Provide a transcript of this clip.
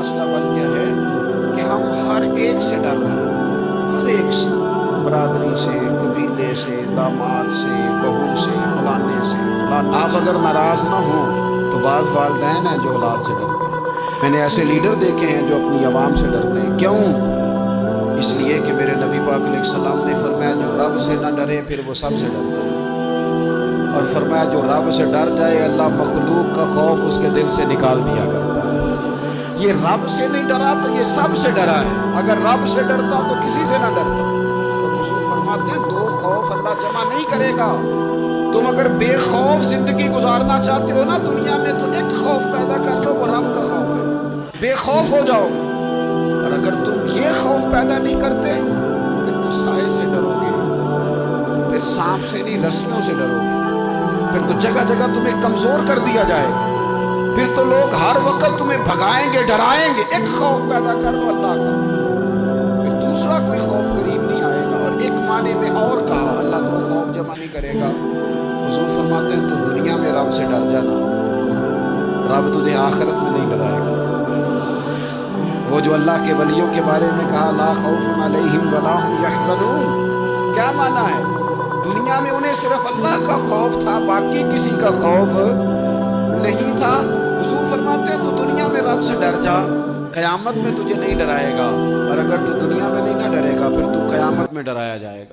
مسئلہ بن گیا ہے کہ ہم ہر ایک سے ڈر رہے ہیں، ہر ایک سے، برادری سے، قبیلے سے، داماد سے، بہو سے، فلانے سے فلانے۔ آپ اگر ناراض نہ ہوں تو بعض والدین ہیں جو اولاد سے ڈرتے ہیں۔ میں نے ایسے لیڈر دیکھے ہیں جو اپنی عوام سے ڈرتے ہیں۔ کیوں؟ اس لیے کہ میرے نبی پاک علیہ السلام نے فرمایا جو رب سے نہ ڈرے پھر وہ سب سے ڈرتا ہے، اور فرمایا جو رب سے ڈر جائے اللہ مخلوق کا خوف اس کے دل سے نکال دیا کرتا ہے۔ یہ رب سے نہیں ڈرا تو یہ سب سے ڈرا ہے، اگر رب سے ڈرتا تو کسی سے نہ ڈرتا۔ اور رسول فرماتے ہیں دو خوف اللہ جمع نہیں کرے گا۔ تم اگر بے خوف زندگی گزارنا چاہتے ہو نا دنیا میں تو ایک خوف پیدا کر لو، وہ رب کا خوف ہے، بے خوف ہو جاؤ۔ اور اگر تم یہ خوف پیدا نہیں کرتے پھر تو سائے سے ڈرو گے، پھر سانپ سے نہیں رسیوں سے ڈرو گے، پھر تو جگہ جگہ تمہیں کمزور کر دیا جائے گا، پھر تو لوگ ہر وقت تمہیں بھگائیں گے ڈرائیں گے۔ ایک خوف پیدا کر لو اللہ کا، پھر دوسرا کوئی خوف قریب نہیں آئے گا۔ اور ایک معنی میں اور کہا اللہ تو خوف جمع نہیں کرے گا، حضور فرماتے ہیں تو دنیا میں رب سے ڈر جانا، رب تجھے آخرت میں نہیں ڈرائے گا۔ وہ جو اللہ کے ولیوں کے بارے میں کہا لا خوف علیہم ولا هم یحزنون، کیا معنی ہے؟ دنیا میں انہیں صرف اللہ کا خوف تھا، باقی کسی کا خوف نہیں تھا۔ حضور فرماتے ہیں تو دنیا میں رب سے ڈر جا، قیامت میں تجھے نہیں ڈرائے گا، اور اگر تو دنیا میں نہیں نہ ڈرے گا پھر تو قیامت میں ڈرایا جائے گا۔